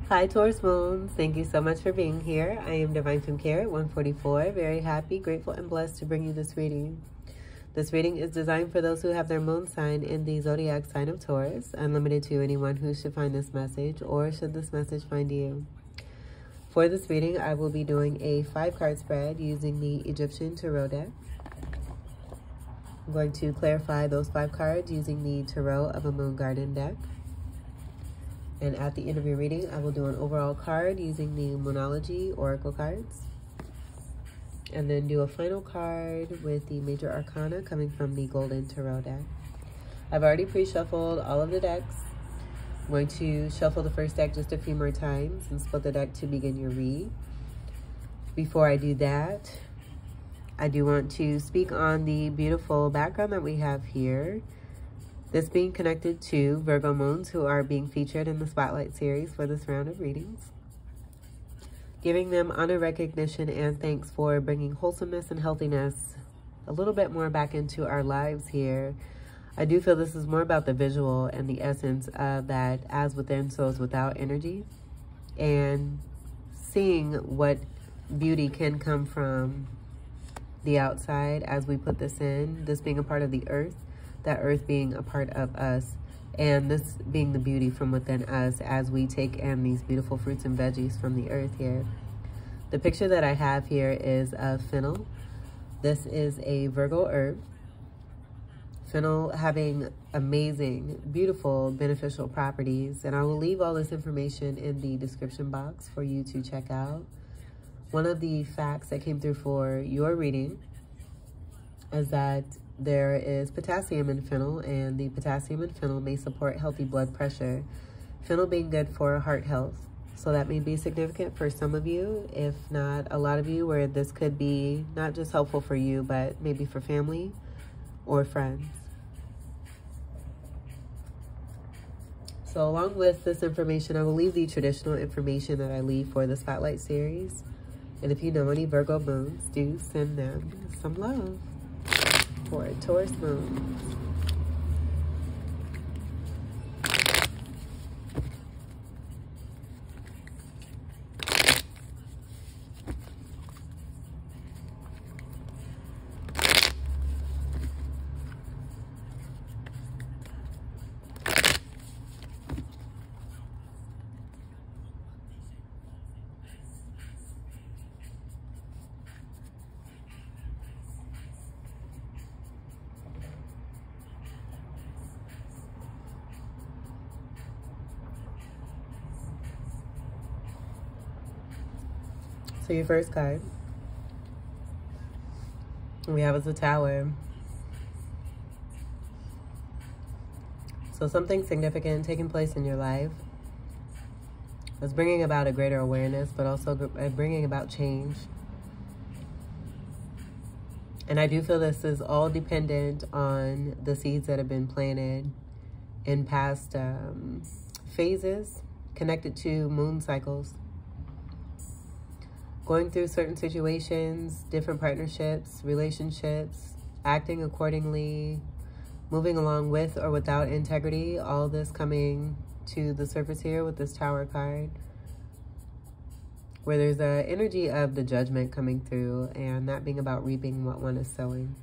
Hi Taurus Moons, thank you so much for being here. I am Divine Femme Care at 144. Very happy, grateful, and blessed to bring you this reading. This reading is designed for those who have their moon sign in the zodiac sign of Taurus, unlimited to anyone who should find this message or should this message find you. For this reading, I will be doing a 5-card spread using the Egyptian Tarot deck. I'm going to clarify those 5 cards using the Tarot of a Moon Garden deck. And at the end of your reading, I will do an overall card using the Moonology Oracle cards. And then do a final card with the Major Arcana coming from the Golden Tarot deck. I've already pre-shuffled all of the decks. I'm going to shuffle the first deck just a few more times and split the deck to begin your read. Before I do that, I do want to speak on the beautiful background that we have here. This being connected to Virgo moons who are being featured in the Spotlight series for this round of readings. Giving them honor, recognition, and thanks for bringing wholesomeness and healthiness a little bit more back into our lives here. I do feel this is more about the visual and the essence of that as within, so as without energy. And seeing what beauty can come from the outside as we put this in. This being a part of the earth. That earth being a part of us, and this being the beauty from within us as we take in these beautiful fruits and veggies from the earth here. The picture that I have here is of Fennel. This is a Virgo herb. Fennel having amazing, beautiful, beneficial properties, and I will leave all this information in the description box for you to check out. One of the facts that came through for your reading is that there is potassium in fennel, and the potassium in fennel may support healthy blood pressure. Fennel being good for heart health. So that may be significant for some of you, if not a lot of you, where this could be not just helpful for you, but maybe for family or friends. So along with this information, I will leave the traditional information that I leave for the Spotlight series. And if you know any Virgo moons, do send them some love. For Taurus moon. So your first card we have is the Tower. So something significant taking place in your life is bringing about a greater awareness, but also bringing about change. And I do feel this is all dependent on the seeds that have been planted in past phases connected to moon cycles. Going through certain situations, different partnerships, relationships, acting accordingly, moving along with or without integrity, all this coming to the surface here with this Tower card, where there's an energy of the judgment coming through, and that being about reaping what one is sowing.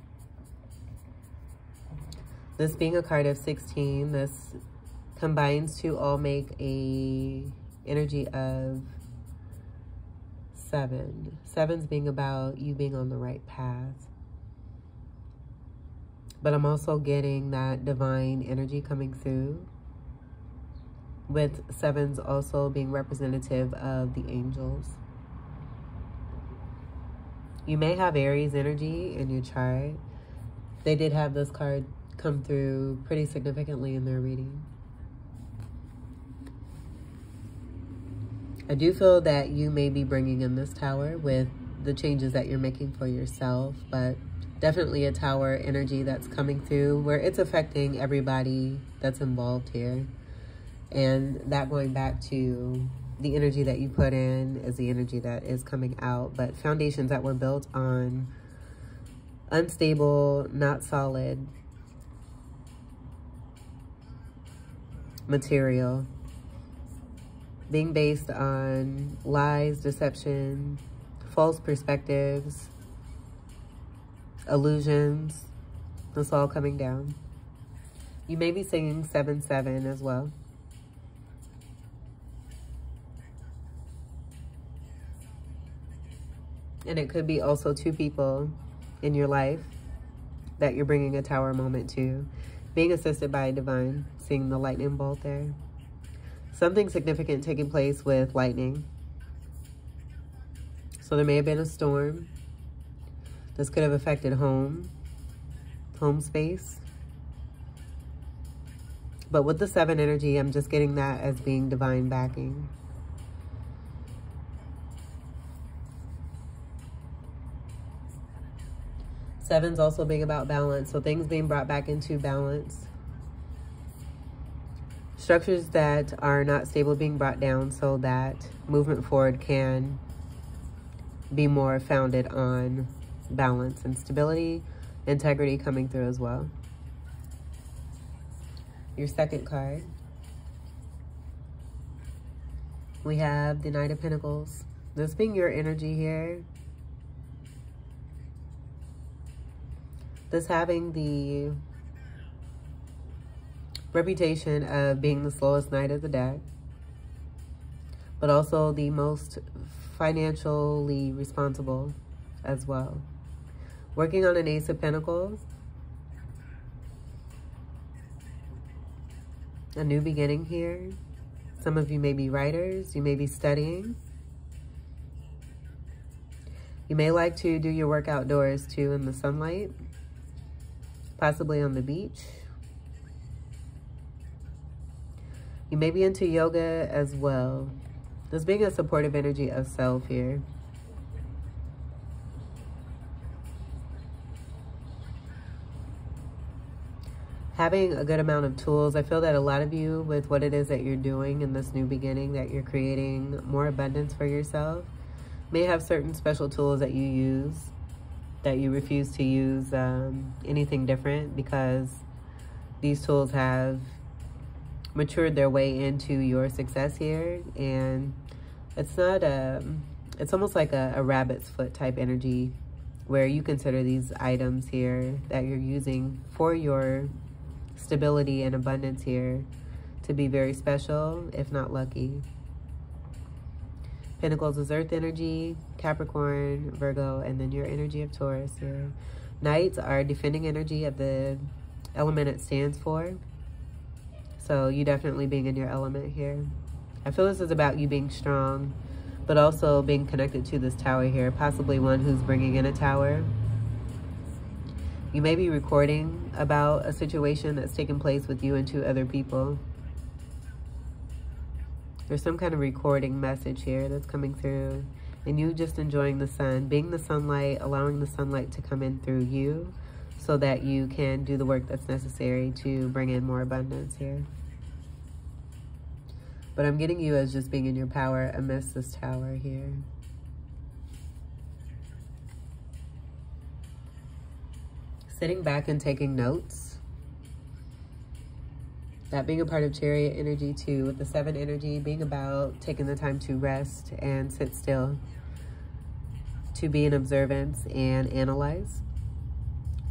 This being a card of 16, this combines to all make a energy of 7. 7's being about you being on the right path. But I'm also getting that divine energy coming through, with 7's also being representative of the angels. You may have Aries energy in your chart. They did have this card come through pretty significantly in their reading. I do feel that you may be bringing in this Tower with the changes that you're making for yourself, but definitely a Tower energy that's coming through where it's affecting everybody that's involved here. And that going back to the energy that you put in is the energy that is coming out, but foundations that were built on unstable, not solid material. being based on lies, deception, false perspectives, illusions. It's all coming down. You may be singing 7-7 as well. And it could be also 2 people in your life that you're bringing a tower moment to. Being assisted by a divine, seeing the lightning bolt there. Something significant taking place with lightning. So there may have been a storm. This could have affected home space. But with the 7 energy, I'm just getting that as being divine backing. Seven's also being about balance, so things being brought back into balance. Structures that are not stable being brought down so that movement forward can be more founded on balance and stability, integrity coming through as well. Your second card, we have the Knight of Pentacles. This being your energy here. This having the reputation of being the slowest knight of the deck, but also the most financially responsible as well. Working on an Ace of Pentacles. A new beginning here. Some of you may be writers. You may be studying. You may like to do your work outdoors too in the sunlight. Possibly on the beach. You may be into yoga as well. This being a supportive energy of self here. Having a good amount of tools. I feel that a lot of you, with what it is that you're doing in this new beginning, that you're creating more abundance for yourself, may have certain special tools that you use, that you refuse to use anything different, because these tools have matured their way into your success here. And it's not it's almost like a rabbit's foot type energy, where you consider these items here that you're using for your stability and abundance here to be very special, if not lucky. Pentacles is earth energy, Capricorn, Virgo, and then your energy of Taurus here. Knights are defending energy of the element it stands for. So you definitely being in your element here. I feel this is about you being strong, but also being connected to this tower here, possibly one who's bringing in a tower. You may be recording about a situation that's taking place with you and 2 other people. There's some kind of recording message here that's coming through, and you just enjoying the sun, being the sunlight, allowing the sunlight to come in through you so that you can do the work that's necessary to bring in more abundance here. But I'm getting you as just being in your power amidst this tower here. Sitting back and taking notes. That being a part of Chariot energy too, with the 7 energy being about taking the time to rest and sit still, to be in observance and analyze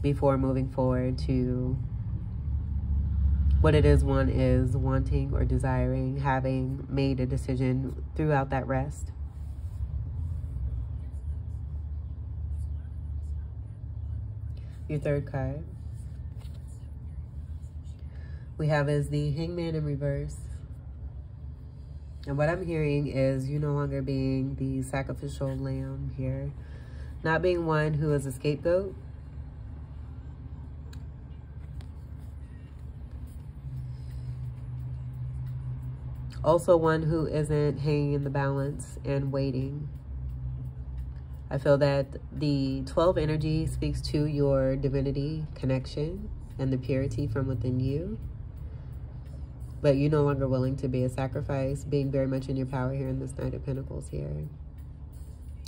before moving forward to what it is one is wanting or desiring, having made a decision throughout that rest. Your third card we have is the Hangman in reverse. And what I'm hearing is you no longer being the sacrificial lamb here. Not being one who is a scapegoat. Also one who isn't hanging in the balance and waiting. I feel that the 12 energy speaks to your divinity connection and the purity from within you. But you're no longer willing to be a sacrifice, being very much in your power here in this Knight of Pentacles here.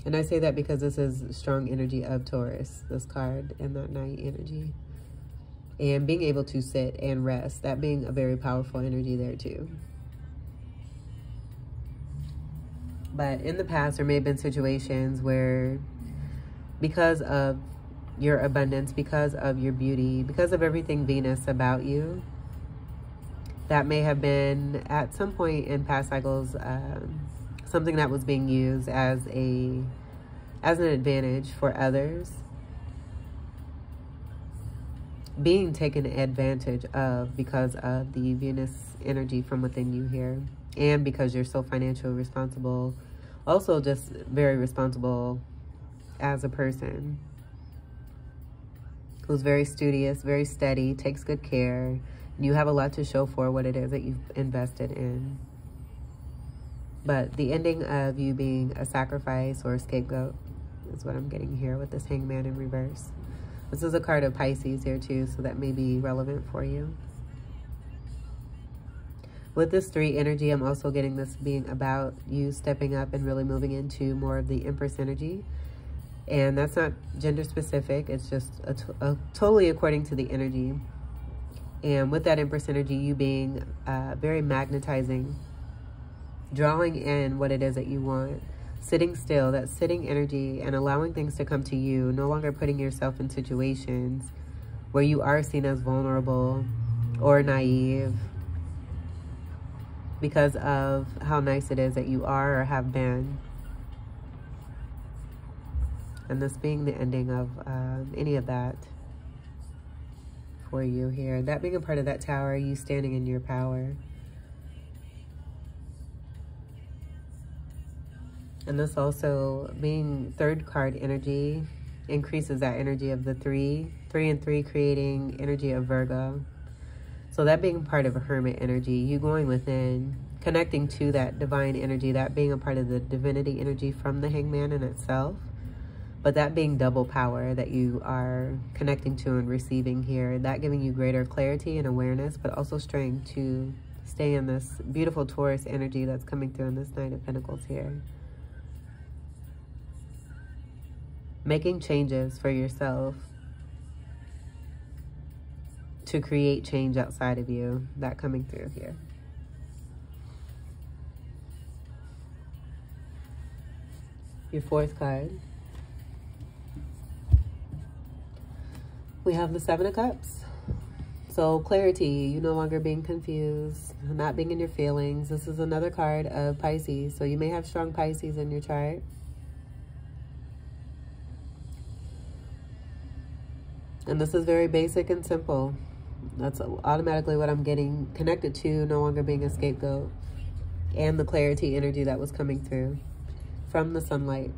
And I say that because this is strong energy of Taurus, this card, and that Knight energy. And being able to sit and rest, that being a very powerful energy there too. But in the past, there may have been situations where, because of your abundance, because of your beauty, because of everything Venus about you, that may have been at some point in past cycles something that was being used as an advantage for others, being taken advantage of because of the Venus energy from within you here, and because you're so financially responsible, also just very responsible as a person who's very studious, very steady, takes good care. You have a lot to show for what it is that you've invested in. But the ending of you being a sacrifice or a scapegoat is what I'm getting here with this Hangman in reverse. This is a card of Pisces here too, so that may be relevant for you. With this 3 energy, I'm also getting this being about you stepping up and really moving into more of the Empress energy. And that's not gender specific. It's just totally according to the energy. And with that Empress energy, you being very magnetizing, drawing in what it is that you want, sitting still, that sitting energy, and allowing things to come to you, no longer putting yourself in situations where you are seen as vulnerable or naive because of how nice it is that you are or have been. And this being the ending of any of that for you here. That being a part of that Tower, you standing in your power. And this also being 3rd card energy increases that energy of the 3 and 3 creating energy of Virgo. So that being part of a Hermit energy, you going within, connecting to that divine energy, that being a part of the divinity energy from the Hangman in itself. But that being double power that you are connecting to and receiving here, that giving you greater clarity and awareness, but also strength to stay in this beautiful Taurus energy that's coming through in this Knight of Pentacles here. Making changes for yourself to create change outside of you, that coming through here. Your 4th card. We have the 7 of Cups. So clarity, you no longer being confused, not being in your feelings. This is another card of Pisces. So you may have strong Pisces in your chart. And this is very basic and simple. That's automatically what I'm getting connected to, no longer being a scapegoat. And the clarity energy that was coming through from the sunlight.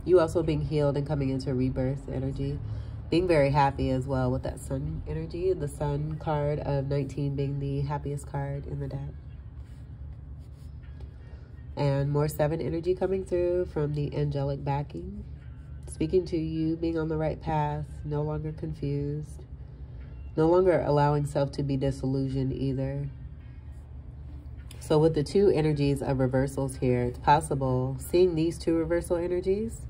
You also being healed and coming into rebirth energy. Being very happy as well with that sun energy. The sun card of 19 being the happiest card in the deck. And more 7 energy coming through from the angelic backing. Speaking to you, being on the right path, no longer confused. No longer allowing self to be disillusioned either. So with the 2 energies of reversals here, it's possible, seeing these 2 reversal energies,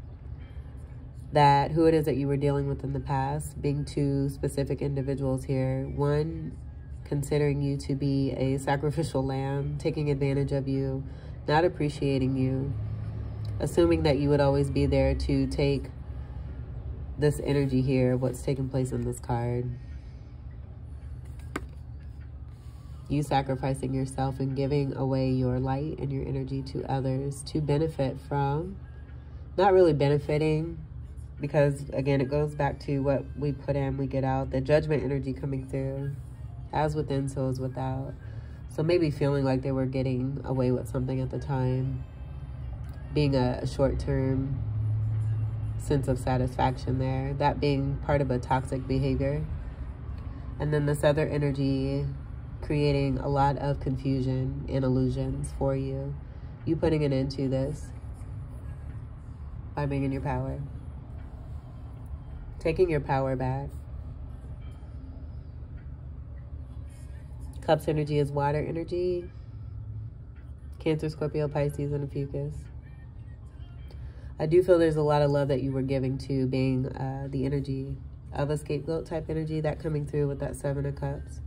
that who it is that you were dealing with in the past, being 2 specific individuals here. One, considering you to be a sacrificial lamb, taking advantage of you, not appreciating you, assuming that you would always be there to take this energy here, what's taking place in this card. You sacrificing yourself and giving away your light and your energy to others to benefit from, not really benefiting, because again, it goes back to what we put in, we get out. The judgment energy coming through, as within, so is without. So maybe feeling like they were getting away with something at the time, being a short-term sense of satisfaction there, that being part of a toxic behavior. And then this other energy creating a lot of confusion and illusions for you. You putting an end to this by being in your power. Taking your power back. Cups energy is water energy. Cancer, Scorpio, Pisces, and a Fucus. I do feel there's a lot of love that you were giving to being the energy of a scapegoat type energy, that coming through with that 7 of Cups.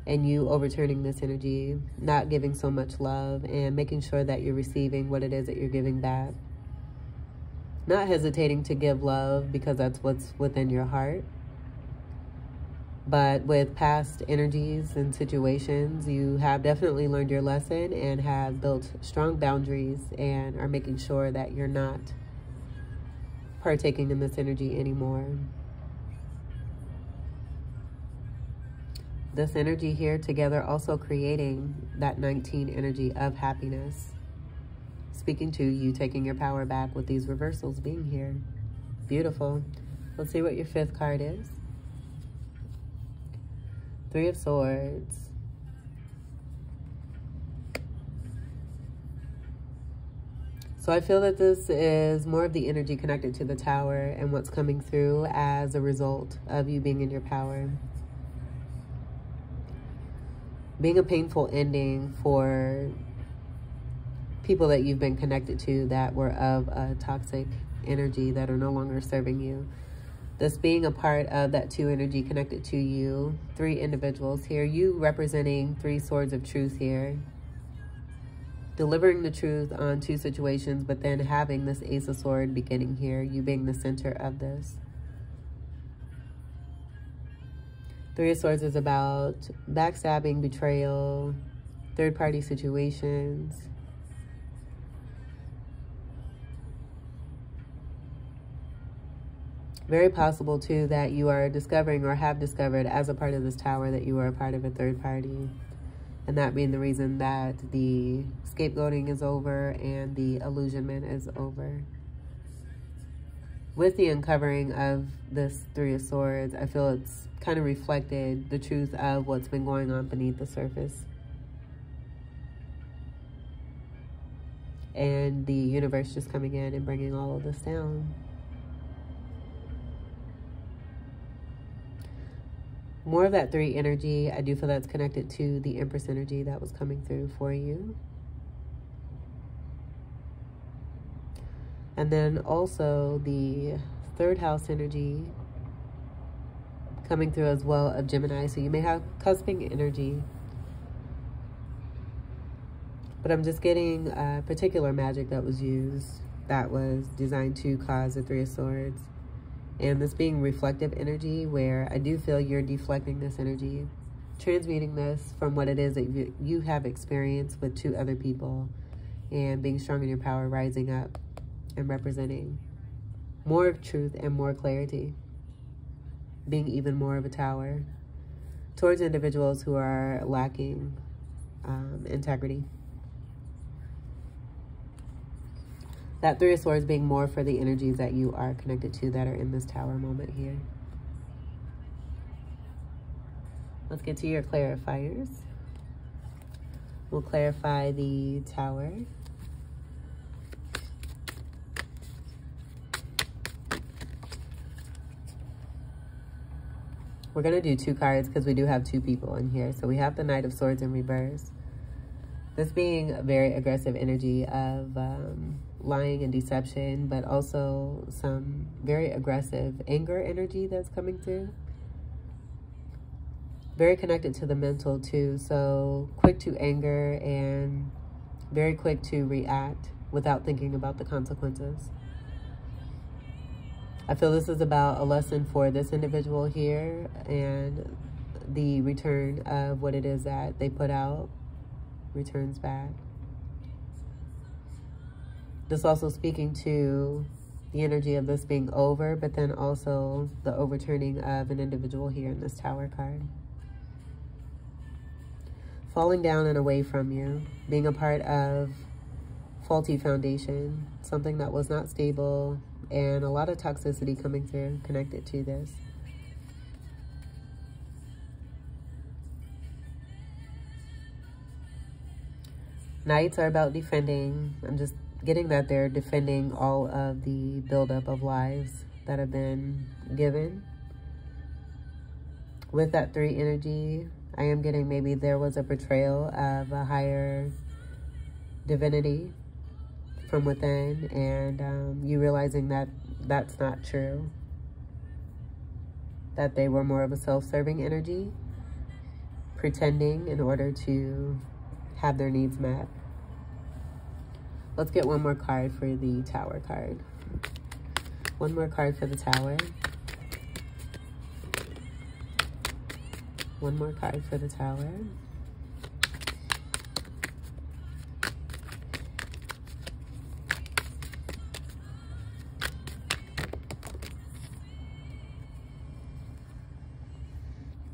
and you overturning this energy, not giving so much love, and making sure that you're receiving what it is that you're giving back. Not hesitating to give love because that's what's within your heart. But with past energies and situations, you have definitely learned your lesson and have built strong boundaries and are making sure that you're not partaking in this energy anymore. This energy here together also creating that 19 energy of happiness. Speaking to you taking your power back with these reversals being here. Beautiful. Let's see what your 5th card is. 3 of Swords. So I feel that this is more of the energy connected to the Tower and what's coming through as a result of you being in your power. Being a painful ending for people that you've been connected to that were of a toxic energy that are no longer serving you. This being a part of that 2 energy connected to you. 3 individuals here. You representing 3 swords of truth here. Delivering the truth on 2 situations, but then having this Ace of Swords beginning here. You being the center of this. 3 of Swords is about backstabbing, betrayal, third-party situations. Very possible, too, that you are discovering or have discovered as a part of this Tower that you are a part of a third party. And that being the reason that the scapegoating is over and the illusionment is over. With the uncovering of this 3 of Swords, I feel it's kind of reflected the truth of what's been going on beneath the surface. And the universe just coming in and bringing all of this down. More of that 3 energy, I do feel that's connected to the Empress energy that was coming through for you. And then also the 3rd house energy coming through as well of Gemini. So you may have cusping energy. But I'm just getting a particular magic that was used that was designed to cause the 3 of Swords. And this being reflective energy where I do feel you're deflecting this energy, transmuting this from what it is that you have experienced with 2 other people and being strong in your power, rising up and representing more truth and more clarity, being even more of a tower towards individuals who are lacking integrity. That 3 of Swords being more for the energies that you are connected to that are in this Tower moment here. Let's get to your clarifiers. We'll clarify the Tower. We're going to do 2 cards because we do have 2 people in here. So we have the Knight of Swords in reverse. This being a very aggressive energy of lying and deception, but also some very aggressive anger energy that's coming through. Very connected to the mental too. So quick to anger and very quick to react without thinking about the consequences. I feel this is about a lesson for this individual here and the return of what it is that they put out returns back. This also speaking to the energy of this being over, but then also the overturning of an individual here in this Tower card. Falling down and away from you, being a part of faulty foundation, something that was not stable, and a lot of toxicity coming through connected to this. Knights are about defending. I'm just getting that they're defending all of the buildup of lives that have been given. With that 3 energy, I am getting maybe there was a betrayal of a higher divinity from within, and you realizing that that's not true, that they were more of a self-serving energy, pretending in order to have their needs met. Let's get one more card for the Tower card. One more card for the Tower. One more card for the Tower.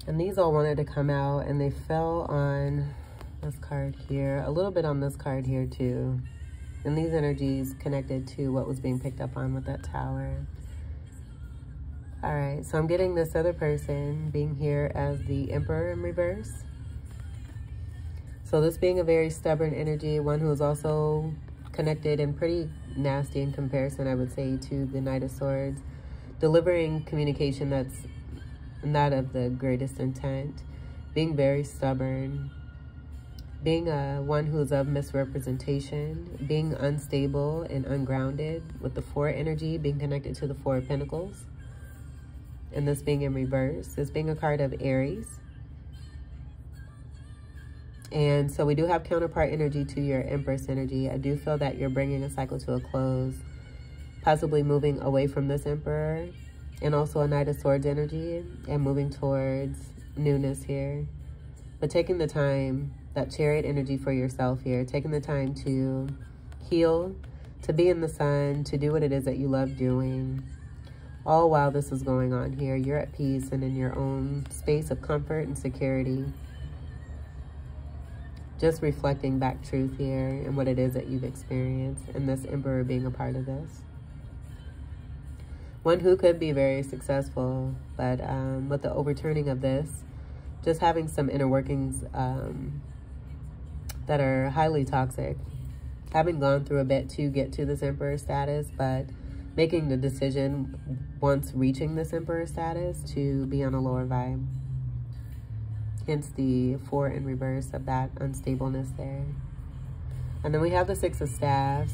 And these all wanted to come out, and they fell on this card here, a little bit on this card here too. And these energies connected to what was being picked up on with that Tower. All right, so I'm getting this other person being here as the Emperor in reverse. So this being a very stubborn energy, one who is also connected and pretty nasty in comparison, I would say, to the Knight of Swords, delivering communication that's not of the greatest intent, being very stubborn, being one who's of misrepresentation, being unstable and ungrounded, with the Four energy being connected to the Four of Pentacles, and this being in reverse, this being a card of Aries. And so we do have counterpart energy to your Empress energy. I do feel that you're bringing a cycle to a close, possibly moving away from this Emperor, and also a Knight of Swords energy, and moving towards newness here. But taking the time, that Chariot energy for yourself here, taking the time to heal, to be in the sun, to do what it is that you love doing. All while this is going on here, you're at peace and in your own space of comfort and security. Just reflecting back truth here and what it is that you've experienced, and this Emperor being a part of this. One who could be very successful, but with the overturning of this, just having some inner workings that are highly toxic. Having gone through a bit to get to this Emperor status, but making the decision once reaching this Emperor status to be on a lower vibe. Hence the Four in reverse of that unstableness there. And then we have the Six of Staffs.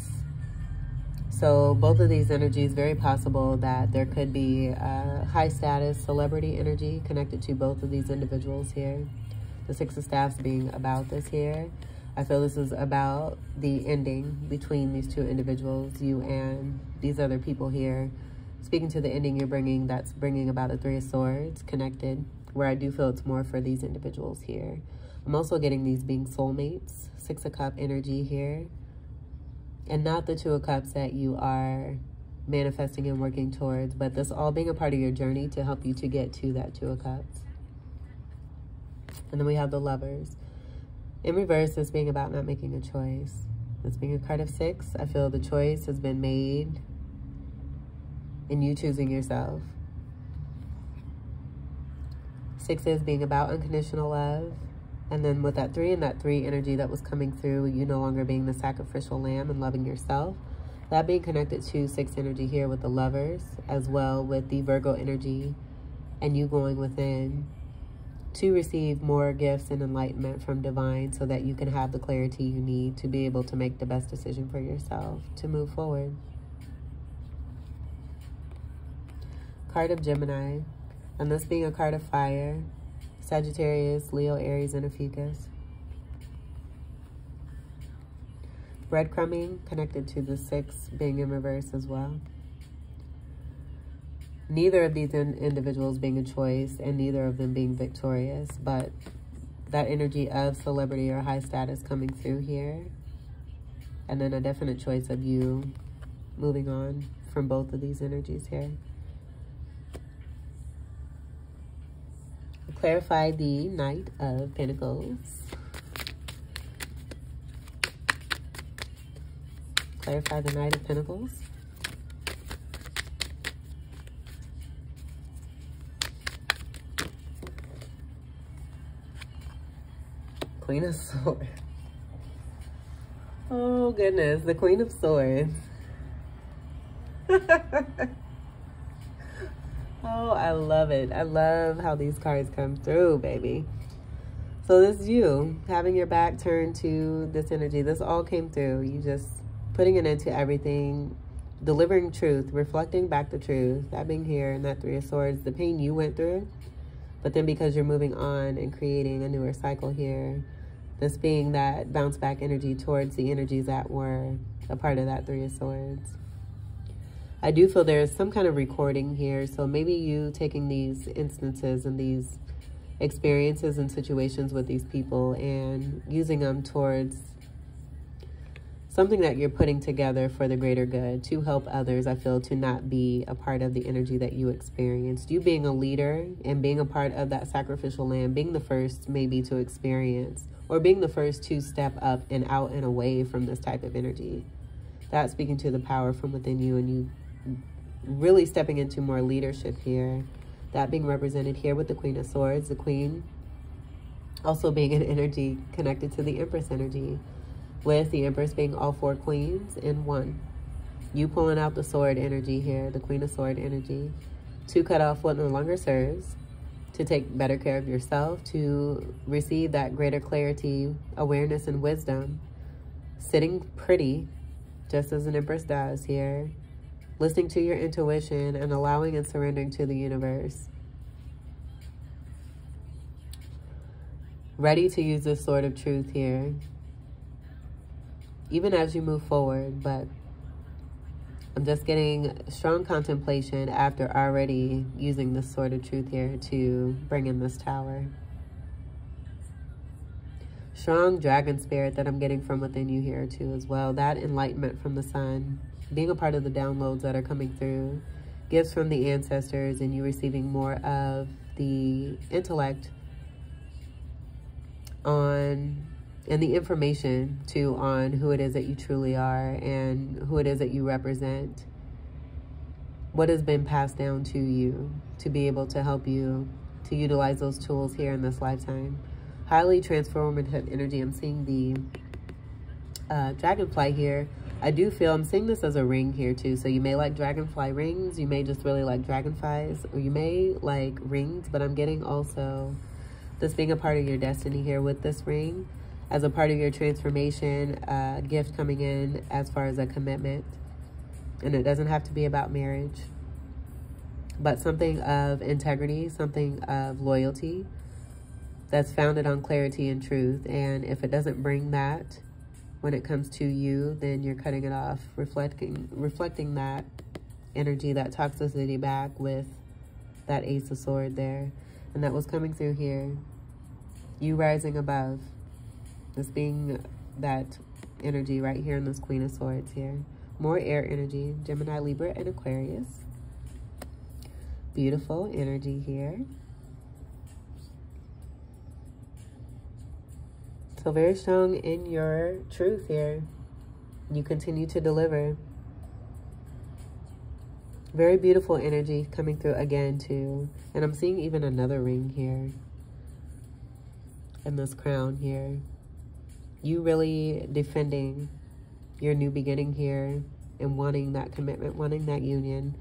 So both of these energies, very possible that there could be a high status celebrity energy connected to both of these individuals here. The Six of Staffs being about this here. I feel this is about the ending between these two individuals, you and these other people here. Speaking to the ending you're bringing, that's bringing about a Three of Swords connected, where I do feel it's more for these individuals here. I'm also getting these being soulmates, Six of Cup energy here. And not the Two of Cups that you are manifesting and working towards, but this all being a part of your journey to help you to get to that Two of Cups. And then we have the Lovers. In reverse, this being about not making a choice. This being a card of Six, I feel the choice has been made in you choosing yourself. Sixes being about unconditional love. And then with that Three and that Three energy that was coming through, you no longer being the sacrificial lamb and loving yourself. That being connected to Six energy here with the Lovers, as well with the Virgo energy and you going within to receive more gifts and enlightenment from divine, so that you can have the clarity you need to be able to make the best decision for yourself to move forward. Card of Gemini, and this being a card of fire, Sagittarius, Leo, Aries, and Ophiuchus. Breadcrumbing connected to the Six being in reverse as well. Neither of these individuals being a choice, and neither of them being victorious, but that energy of celebrity or high status coming through here. And then a definite choice of you moving on from both of these energies here. Clarify the Knight of Pentacles. Clarify the Knight of Pentacles. Queen of Swords. Oh goodness, the Queen of Swords. Oh, I love it. I love how these cards come through, baby. So this is you having your back turned to this energy. This all came through. You just putting it into everything, delivering truth, reflecting back the truth. That being here and that Three of Swords, the pain you went through, But then because you're moving on and creating a newer cycle here, this being that bounce back energy towards the energies that were a part of that Three of Swords. I do feel there's some kind of recording here. So maybe you taking these instances and these experiences and situations with these people and using them towards something that you're putting together for the greater good, to help others, I feel, to not be a part of the energy that you experienced. You being a leader and being a part of that sacrificial lamb, being the first maybe to experience, or being the first to step up and out and away from this type of energy. That's speaking to the power from within you, and you really stepping into more leadership here. That being represented here with the Queen of Swords, the Queen also being an energy connected to the Empress energy, with the Empress being all four queens in one. You pulling out the sword energy here, the Queen of Sword energy, to cut off what no longer serves, to take better care of yourself, to receive that greater clarity, awareness, and wisdom. Sitting pretty, just as an Empress does here. Listening to your intuition and allowing and surrendering to the universe. Ready to use this sword of truth here, even as you move forward. But I'm just getting strong contemplation after already using this sword of truth here to bring in this Tower. Strong dragon spirit that I'm getting from within you here too as well. That enlightenment from the sun, being a part of the downloads that are coming through, gifts from the ancestors, and you receiving more of the intellect on, and the information too, on who it is that you truly are and who it is that you represent. What has been passed down to you to be able to help you to utilize those tools here in this lifetime. Highly transformative energy. I'm seeing the dragonfly here. I do feel I'm seeing this as a ring here too. So you may like dragonfly rings. You may just really like dragonflies, or you may like rings, but I'm getting also this being a part of your destiny here with this ring, as a part of your transformation, gift coming in as far as a commitment. And it doesn't have to be about marriage, but something of integrity, something of loyalty that's founded on clarity and truth. And if it doesn't bring that when it comes to you, then you're cutting it off, reflecting that energy, that toxicity back with that Ace of Swords there. And that was coming through here. You rising above. This being that energy right here in this Queen of Swords here. More air energy, Gemini, Libra, and Aquarius. Beautiful energy here. So very strong in your truth here. You continue to deliver. Very beautiful energy coming through again too. And I'm seeing even another ring here. And this crown here. You really defending your new beginning here and wanting that commitment, wanting that union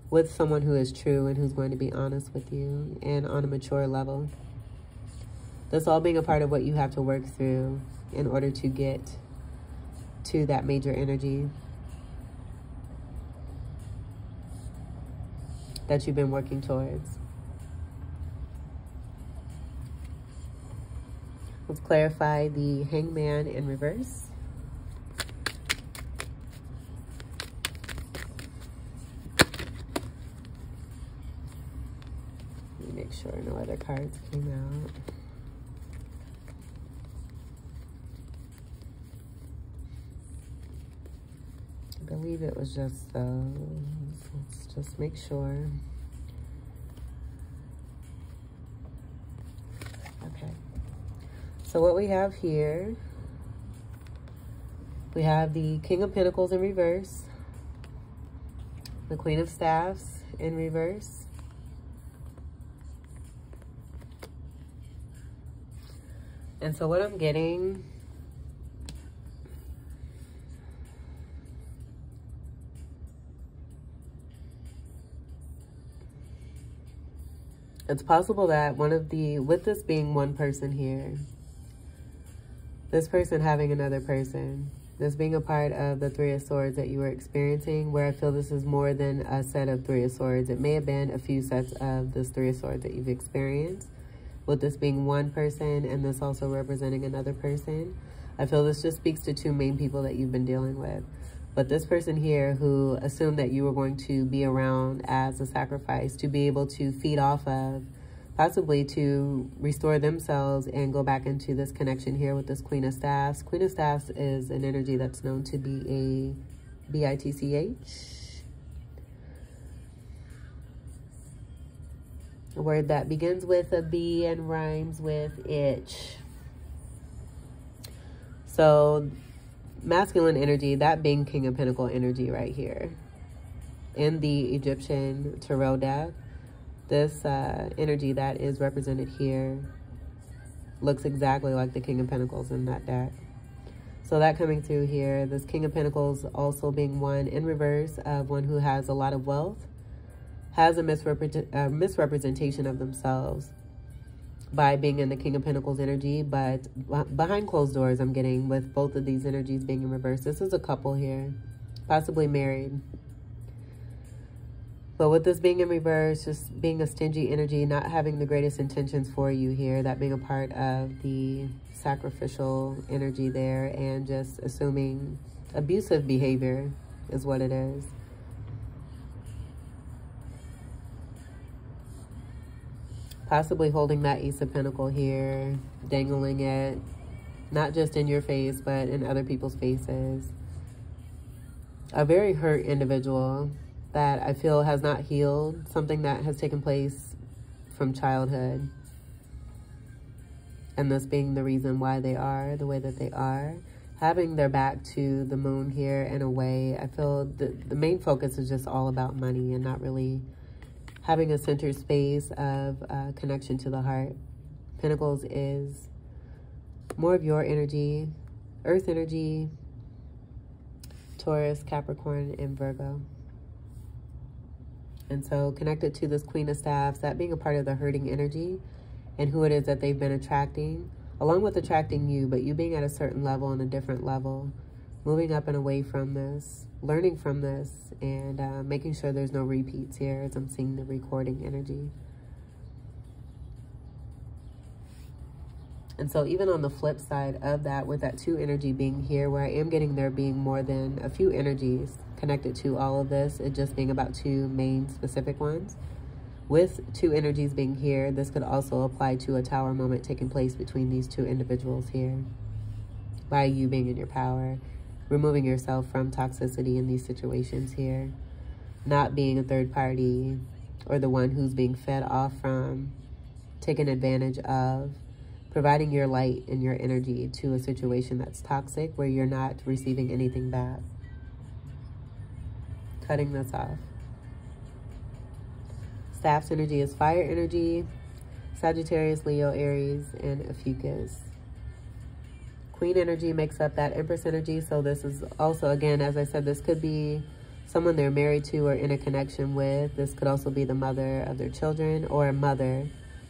with someone who is true and who's going to be honest with you and on a mature level. This all being a part of what you have to work through in order to get to that major energy that you've been working towards. Let's clarify the Hangman in reverse. Let me make sure no other cards came out. I believe it was just those. Let's just make sure. Okay. So what we have here, we have the King of Pentacles in reverse, the Queen of Staffs in reverse, and so what I'm getting, it's possible that one of the, with this being one person here, this person having another person, This being a part of the Three of Swords that you were experiencing, where I feel this is more than a set of Three of Swords. It may have been a few sets of this Three of Swords that you've experienced, with this being one person and this also representing another person. I feel this just speaks to two main people that you've been dealing with. But this person here who assumed that you were going to be around as a sacrifice to be able to feed off of, possibly to restore themselves and go back into this connection here with this Queen of Staffs. Queen of Staffs is an energy that's known to be a B-I-T-C-H. A word that begins with a B and rhymes with itch. So masculine energy, that being King of Pentacle energy right here. In the Egyptian Tarot deck, this energy that is represented here looks exactly like the King of Pentacles in that deck. So that coming through here, this King of Pentacles also being one in reverse of one who has a lot of wealth, has a misrepresentation of themselves by being in the King of Pentacles energy, but behind closed doors I'm getting with both of these energies being in reverse. This is a couple here, possibly married. But with this being in reverse, just being a stingy energy, not having the greatest intentions for you here, that being a part of the sacrificial energy there, and just assuming abusive behavior is what it is. Possibly holding that Ace of Pentacles here, dangling it, not just in your face, but in other people's faces. A very hurt individual that I feel has not healed, something that has taken place from childhood. And this being the reason why they are the way that they are. Having their back to the moon here in a way, I feel the main focus is just all about money and not really having a centered space of connection to the heart. Pentacles is more of your energy, earth energy, Taurus, Capricorn, and Virgo. And so connected to this Queen of Staffs, that being a part of the hurting energy and who it is that they've been attracting, along with attracting you, but you being at a certain level and a different level, moving up and away from this, learning from this, and making sure there's no repeats here as I'm seeing the recording energy. And so even on the flip side of that, with that two energy being here, where I am getting there being more than a few energies connected to all of this, it just being about two main specific ones. With two energies being here, this could also apply to a tower moment taking place between these two individuals here. By you being in your power, removing yourself from toxicity in these situations here. Not being a third party or the one who's being fed off from, taken advantage of, providing your light and your energy to a situation that's toxic where you're not receiving anything back. Cutting this off. Staff's energy is fire energy, Sagittarius, Leo, Aries, and Ophiuchus. Queen energy makes up that Empress energy. So this is also, again, as I said, this could be someone they're married to or in a connection with. This could also be the mother of their children or a mother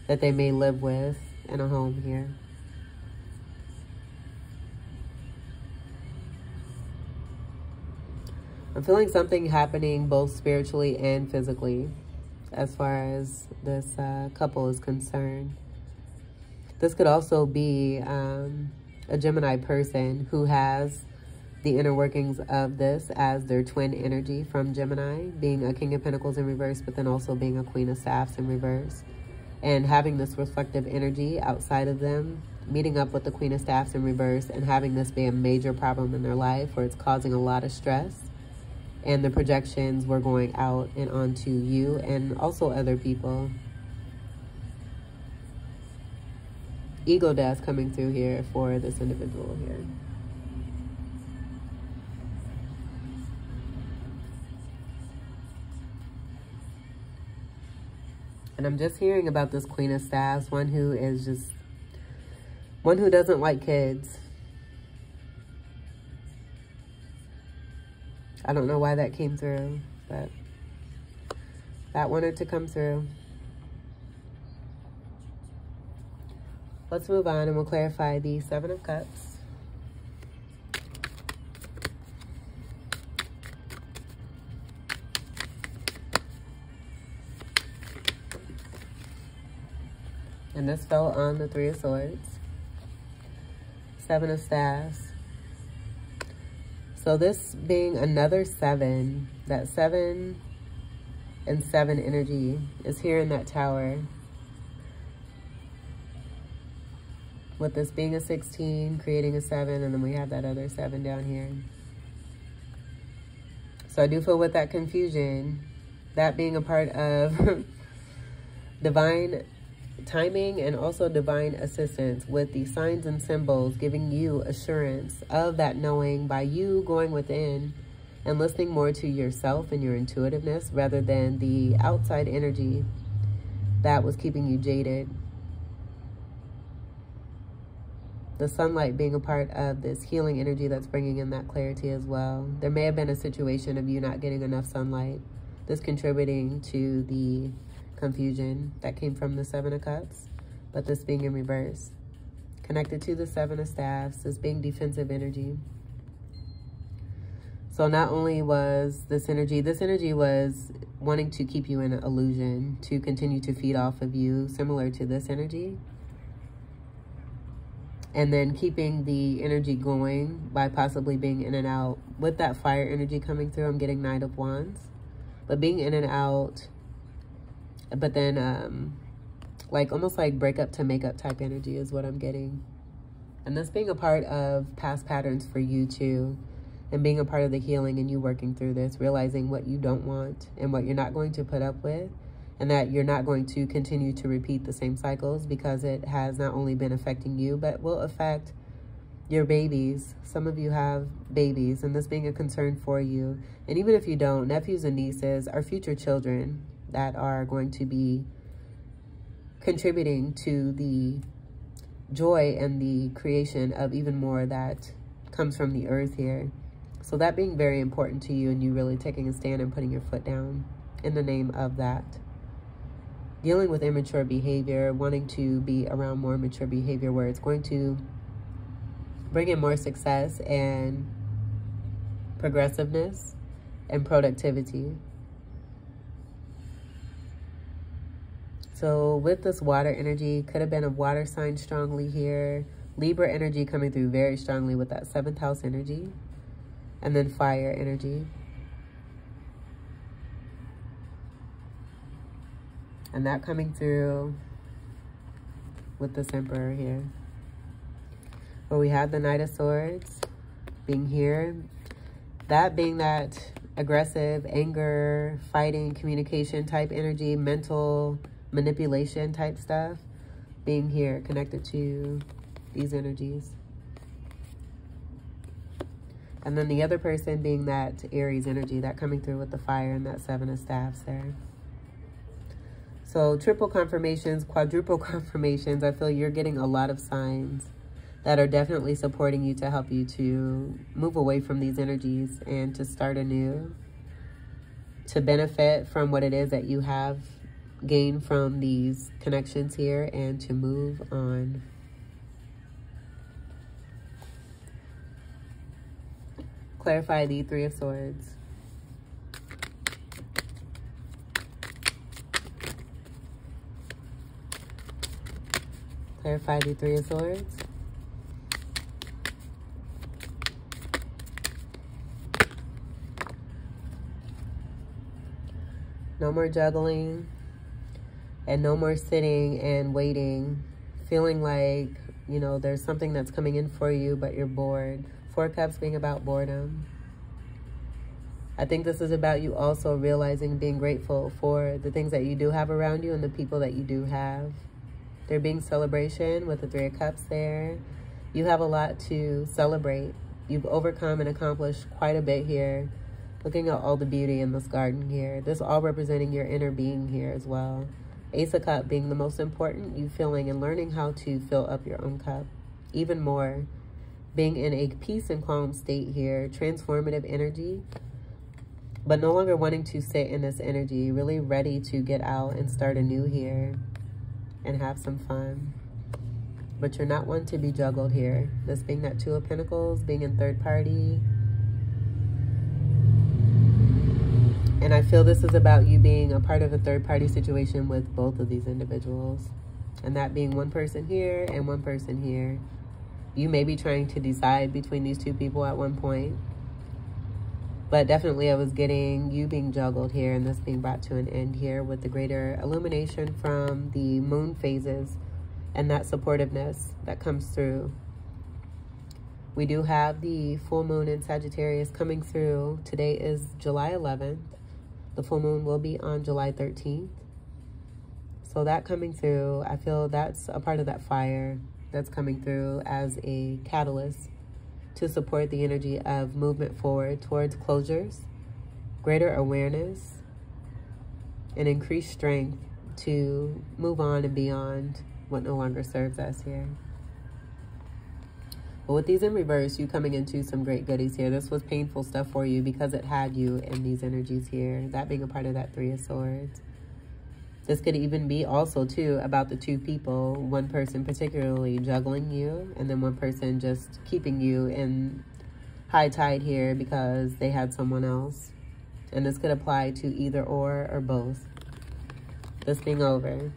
that they may live with in a home here. I'm feeling something happening both spiritually and physically as far as this couple is concerned. This could also be a Gemini person who has the inner workings of this as their twin energy from Gemini, being a King of Pentacles in reverse, but then also being a Queen of Staffs in reverse. And having this reflective energy outside of them, meeting up with the Queen of Staffs in reverse and having this be a major problem in their life where it's causing a lot of stress. And the projections were going out and onto you and also other people. Ego death coming through here for this individual here. And I'm just hearing about this Queen of Staffs, one who doesn't like kids. I don't know why that came through, but that wanted to come through. Let's move on and we'll clarify the Seven of Cups. And this fell on the Three of Swords. Seven of Staffs. So this being another 7, that 7 and 7 energy is here in that Tower. With this being a 16, creating a 7, and then we have that other 7 down here. So I do feel with that confusion, that being a part of divine timing and also divine assistance with the signs and symbols giving you assurance of that knowing by you going within and listening more to yourself and your intuitiveness rather than the outside energy that was keeping you jaded. The sunlight being a part of this healing energy that's bringing in that clarity as well. There may have been a situation of you not getting enough sunlight. This contributing to the confusion that came from the Seven of Cups, but this being in reverse. Connected to the Seven of Staffs, this being defensive energy. So not only was this energy was wanting to keep you in an illusion, to continue to feed off of you, similar to this energy. And then keeping the energy going by possibly being in and out. With that fire energy coming through, I'm getting Knight of Wands. But being in and out, but then like almost like breakup to makeup type energy is what I'm getting. And this being a part of past patterns for you too. And being a part of the healing and you working through this, realizing what you don't want and what you're not going to put up with. And that you're not going to continue to repeat the same cycles because it has not only been affecting you, but will affect your babies. Some of you have babies, and this being a concern for you. And even if you don't, nephews and nieces are future children that are going to be contributing to the joy and the creation of even more that comes from the earth here. So that being very important to you and you really taking a stand and putting your foot down in the name of that. Dealing with immature behavior, wanting to be around more mature behavior where it's going to bring in more success and progressiveness and productivity. So with this water energy, could have been a water sign strongly here. Libra energy coming through very strongly with that 7th house energy. And then fire energy. And that coming through with this Emperor here. Where we have the Knight of Swords being here. That being that aggressive, anger, fighting, communication type energy, mental manipulation type stuff. Being here, connected to these energies. And then the other person being that Aries energy, that coming through with the fire and that 7 of Staffs there. So triple confirmations, quadruple confirmations. I feel you're getting a lot of signs that are definitely supporting you to help you to move away from these energies and to start anew, to benefit from what it is that you have gained from these connections here and to move on. Clarify the Three of Swords. Clarify the Three of Swords. No more juggling and no more sitting and waiting, feeling like, you know, there's something that's coming in for you, but you're bored. 4 Cups being about boredom. I think this is about you also realizing, being grateful for the things that you do have around you and the people that you do have. There being celebration with the 3 of Cups there. You have a lot to celebrate. You've overcome and accomplished quite a bit here. Looking at all the beauty in this garden here. This all representing your inner being here as well. Ace of Cups being the most important. You feeling and learning how to fill up your own cup. Even more. Being in a peace and calm state here. Transformative energy. But no longer wanting to sit in this energy. Really ready to get out and start anew here. And have some fun. But you're not one to be juggled here. This being that 2 of Pentacles, being in third party. And I feel this is about you being a part of a third party situation with both of these individuals. And that being one person here and one person here. You may be trying to decide between these two people at one point. But definitely I was getting you being juggled here and this being brought to an end here with the greater illumination from the moon phases and that supportiveness that comes through. We do have the full moon in Sagittarius coming through. Today is July 11th. The full moon will be on July 13th. So that coming through, I feel that's a part of that fire that's coming through as a catalyst to support the energy of movement forward towards closures, greater awareness, and increased strength to move on and beyond what no longer serves us here. But with these in reverse, you coming into some great goodies here. This was painful stuff for you because it had you in these energies here, that being a part of that Three of Swords. This could even be also, too, about the two people, one person particularly juggling you, and then one person just keeping you in high tide here because they had someone else. And this could apply to either or both. This being over.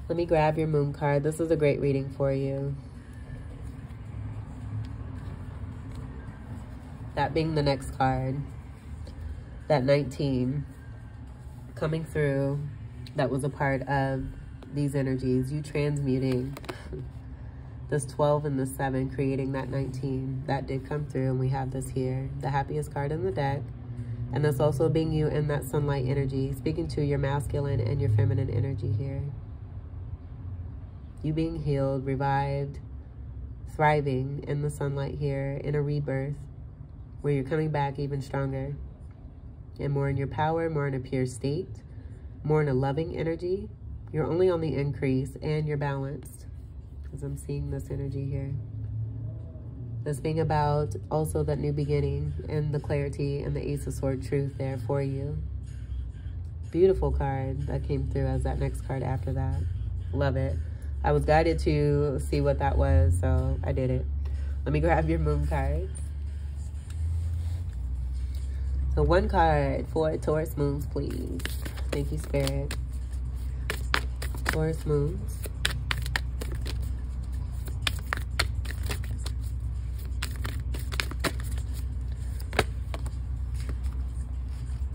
Let me grab your moon card. This is a great reading for you. That being the next card. That 19. Coming through, that was a part of these energies, you transmuting this 12 and the 7, creating that 19. That did come through, and we have this here, the happiest card in the deck. And this also being you in that sunlight energy, speaking to your masculine and your feminine energy here. You being healed, revived, thriving in the sunlight here, in a rebirth, where you're coming back even stronger. And more in your power, more in a pure state, more in a loving energy. You're only on the increase and you're balanced. Because I'm seeing this energy here. This being about also that new beginning and the clarity and the Ace of Swords truth there for you. Beautiful card that came through as that next card after that. Love it. I was guided to see what that was, so I did it. Let me grab your moon cards. So one card for Taurus moons, please. Thank you, Spirit. Taurus moons.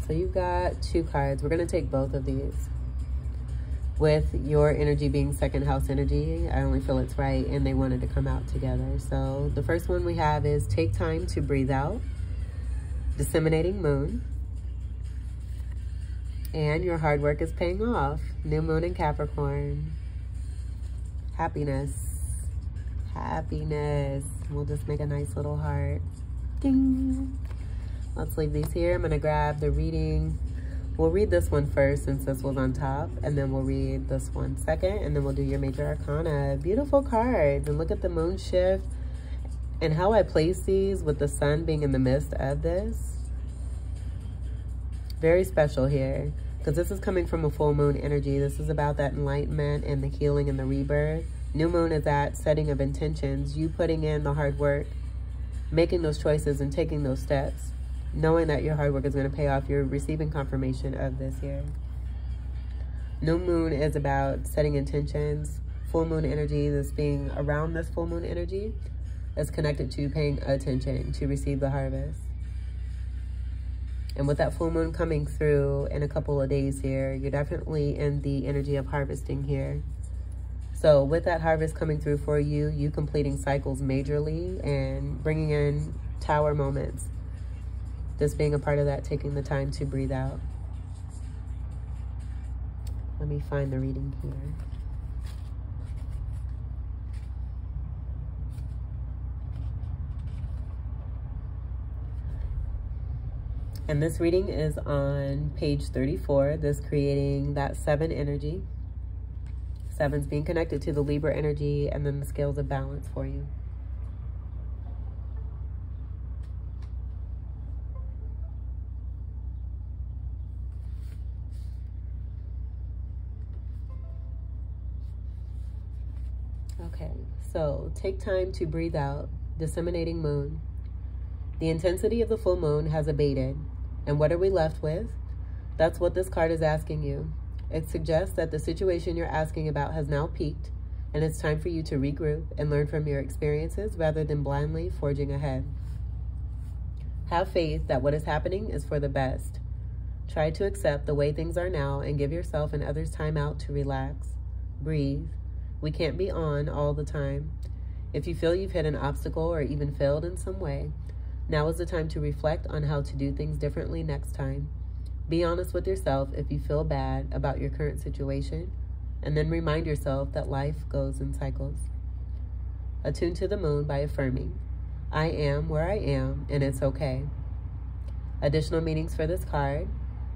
So you've got two cards. We're going to take both of these. With your energy being second house energy, I only feel it's right, and they wanted to come out together. So the first one we have is take time to breathe out. Disseminating moon. And your hard work is paying off. New moon in Capricorn. Happiness. Happiness. We'll just make a nice little heart. Ding. Let's leave these here. I'm going to grab the reading. We'll read this one first since this was on top. And then we'll read this one second. And then we'll do your major arcana. Beautiful cards. And look at the moon shift. And how I place these with the sun being in the midst of this. Very special here. Because this is coming from a full moon energy. This is about that enlightenment and the healing and the rebirth. New moon is that setting of intentions. You putting in the hard work. Making those choices and taking those steps. Knowing that your hard work is going to pay off. You're receiving confirmation of this here. New moon is about setting intentions. Full moon energy, this being around this full moon energy, is connected to paying attention to receive the harvest. And with that full moon coming through in a couple of days here, you're definitely in the energy of harvesting here. So with that harvest coming through for you, you completing cycles majorly and bringing in tower moments. This being a part of that, taking the time to breathe out. Let me find the reading here. And this reading is on page 34. This creating that 7 energy. 7's being connected to the Libra energy and then the scales of balance for you. Okay, so take time to breathe out. Disseminating moon. The intensity of the full moon has abated. And what are we left with? That's what this card is asking you. It suggests that the situation you're asking about has now peaked, and it's time for you to regroup and learn from your experiences rather than blindly forging ahead. Have faith that what is happening is for the best. Try to accept the way things are now and give yourself and others time out to relax. Breathe. We can't be on all the time. If you feel you've hit an obstacle or even failed in some way, now is the time to reflect on how to do things differently next time. Be honest with yourself if you feel bad about your current situation, and then remind yourself that life goes in cycles. Attune to the moon by affirming, I am where I am, and it's okay. Additional meanings for this card.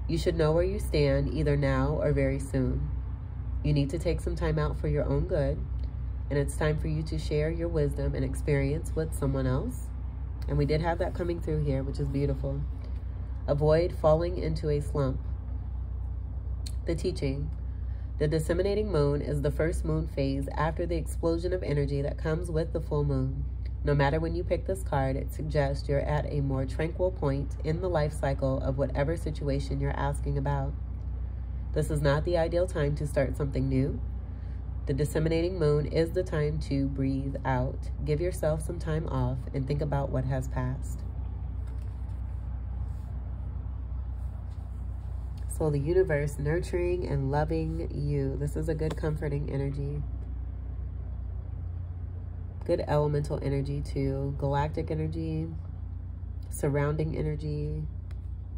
You should know where you stand either now or very soon. You need to take some time out for your own good, and it's time for you to share your wisdom and experience with someone else. And we did have that coming through here, which is beautiful. Avoid falling into a slump. The teaching. The disseminating moon is the first moon phase after the explosion of energy that comes with the full moon. No matter when you pick this card, it suggests you're at a more tranquil point in the life cycle of whatever situation you're asking about. This is not the ideal time to start something new. The disseminating moon is the time to breathe out. Give yourself some time off and think about what has passed. So the universe nurturing and loving you. This is a good comforting energy. Good elemental energy too. Galactic energy. Surrounding energy.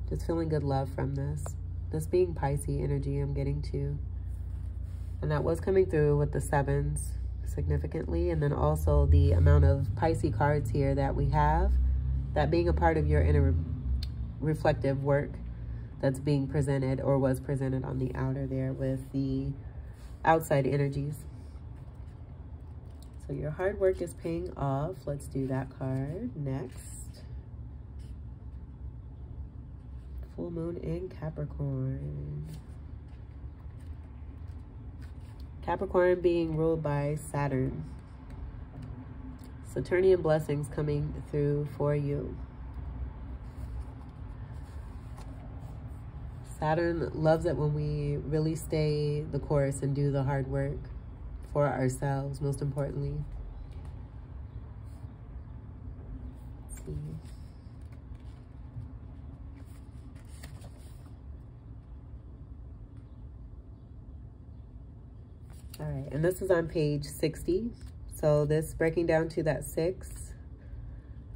Just feeling good love from this. This being Pisces energy I'm getting to. And that was coming through with the sevens significantly. And then also the amount of Pisces cards here that we have. That being a part of your inner reflective work that's being presented or was presented on the outer there with the outside energies. So your hard work is paying off. Let's do that card next. Full moon in Capricorn. Capricorn being ruled by Saturn. Saturnian blessings coming through for you. Saturn loves it when we really stay the course and do the hard work for ourselves, most importantly. Let's see. All right, and this is on page 60. So this breaking down to that 6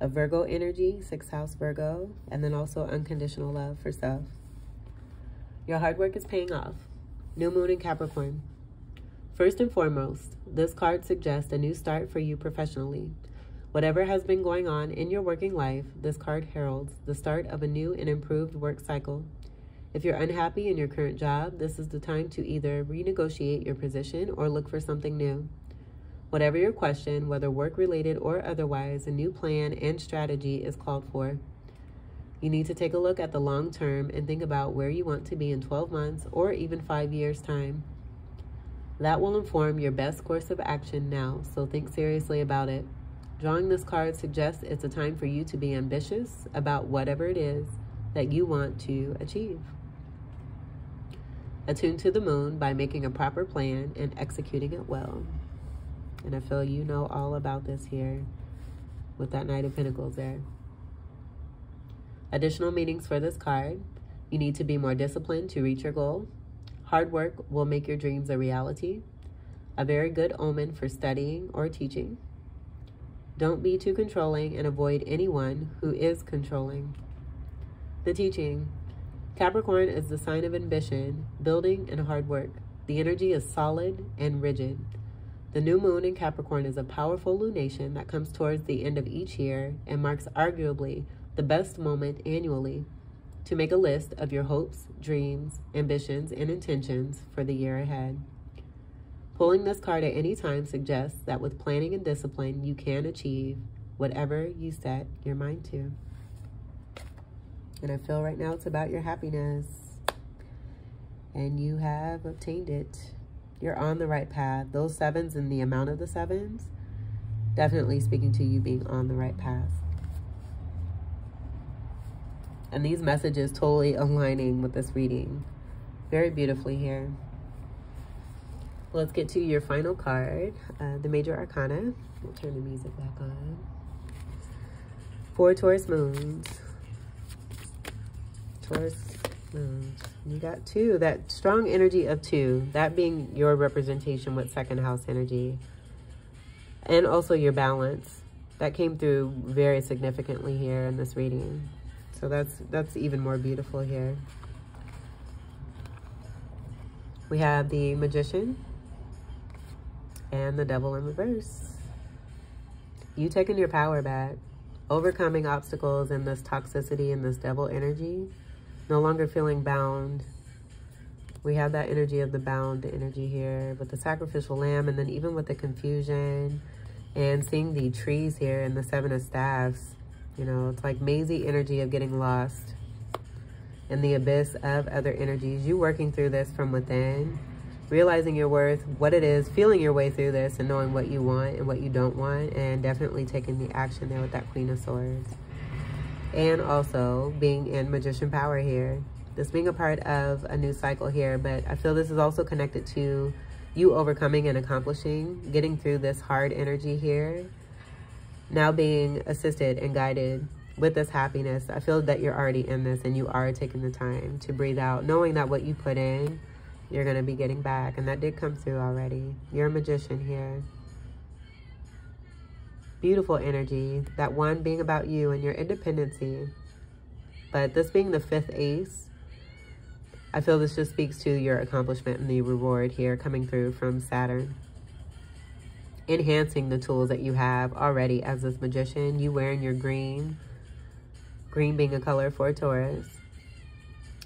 of Virgo energy, 6th house Virgo, and then also unconditional love for self. Your hard work is paying off. New moon in Capricorn. First and foremost, this card suggests a new start for you professionally. Whatever has been going on in your working life, this card heralds the start of a new and improved work cycle. If you're unhappy in your current job, this is the time to either renegotiate your position or look for something new. Whatever your question, whether work-related or otherwise, a new plan and strategy is called for. You need to take a look at the long term and think about where you want to be in 12 months or even 5 years' time. That will inform your best course of action now, so think seriously about it. Drawing this card suggests it's a time for you to be ambitious about whatever it is that you want to achieve. Attune to the moon by making a proper plan and executing it well. And I feel you know all about this here with that Knight of Pentacles there. Additional meanings for this card. You need to be more disciplined to reach your goal. Hard work will make your dreams a reality. A very good omen for studying or teaching. Don't be too controlling and avoid anyone who is controlling. The teaching. Capricorn is the sign of ambition, building, and hard work. The energy is solid and rigid. The new moon in Capricorn is a powerful lunation that comes towards the end of each year and marks arguably the best moment annually to make a list of your hopes, dreams, ambitions, and intentions for the year ahead. Pulling this card at any time suggests that with planning and discipline, you can achieve whatever you set your mind to. And I feel right now it's about your happiness. And you have obtained it. You're on the right path. Those sevens and the amount of the sevens, definitely speaking to you being on the right path. And these messages totally aligning with this reading very beautifully here. Let's get to your final card, the Major Arcana. We'll turn the music back on. 4 Taurus moons. Taurus moons. You got 2, that strong energy of 2, that being your representation with second house energy. And also your balance. That came through very significantly here in this reading. So that's even more beautiful here. We have the Magician and the Devil in reverse. You taking your power back, overcoming obstacles and this toxicity and this devil energy, no longer feeling bound. We have that energy of the bound energy here with the sacrificial lamb, and then even with the confusion and seeing the trees here and the 7 of staffs. You know, it's like mazy energy of getting lost in the abyss of other energies. You working through this from within, realizing your worth, what it is, feeling your way through this and knowing what you want and what you don't want, and definitely taking the action there with that Queen of Swords. And also being in Magician power here. This being a part of a new cycle here, but I feel this is also connected to you overcoming and accomplishing, getting through this hard energy here. Now being assisted and guided with this happiness. I feel that you're already in this and you are taking the time to breathe out, knowing that what you put in, you're going to be getting back. And that did come through already. You're a magician here. Beautiful energy. That 1 being about you and your independency. But this being the 5th ace, I feel this just speaks to your accomplishment and the reward here coming through from Saturn. Enhancing the tools that you have already as this magician. You wearing your green. Green being a color for Taurus.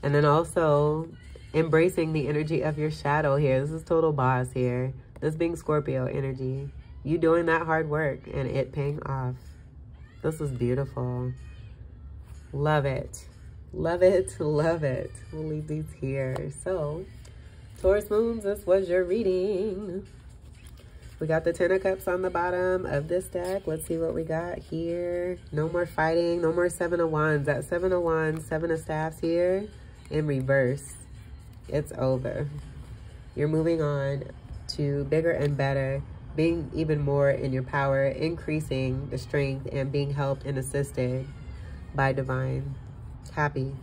And then also embracing the energy of your shadow here. This is total boss here. This being Scorpio energy. You doing that hard work and it paying off. This is beautiful. Love it. Love it. Love it. We'll leave these here. So, Taurus moons, this was your reading. We got the 10 of Cups on the bottom of this deck. Let's see what we got here. No more fighting. No more 7 of Wands. That 7 of Wands, 7 of Staffs here in reverse. It's over. You're moving on to bigger and better. Being even more in your power. Increasing the strength and being helped and assisted by divine. Happy.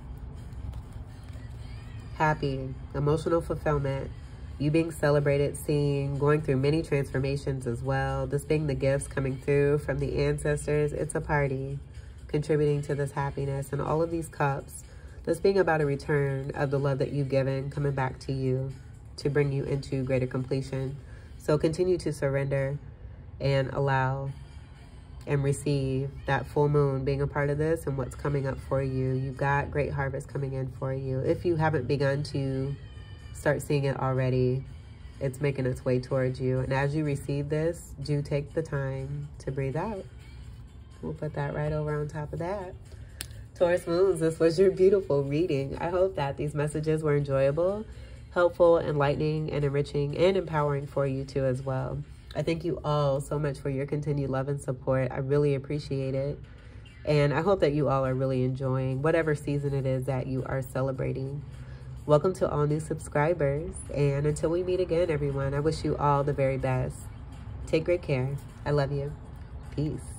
Happy. Emotional fulfillment. You being celebrated, seeing, going through many transformations as well. This being the gifts coming through from the ancestors. It's a party contributing to this happiness. And all of these cups, this being about a return of the love that you've given coming back to you to bring you into greater completion. So continue to surrender and allow and receive that full moon being a part of this and what's coming up for you. You've got great harvest coming in for you. If you haven't begun to start seeing it already, it's making its way towards you. And as you receive this, do take the time to breathe out. We'll put that right over on top of that. Taurus moons, this was your beautiful reading. I hope that these messages were enjoyable, helpful, enlightening, and enriching, and empowering for you too as well. I thank you all so much for your continued love and support. I really appreciate it. And I hope that you all are really enjoying whatever season it is that you are celebrating. Welcome to all new subscribers. And until we meet again, everyone, I wish you all the very best. Take great care. I love you. Peace.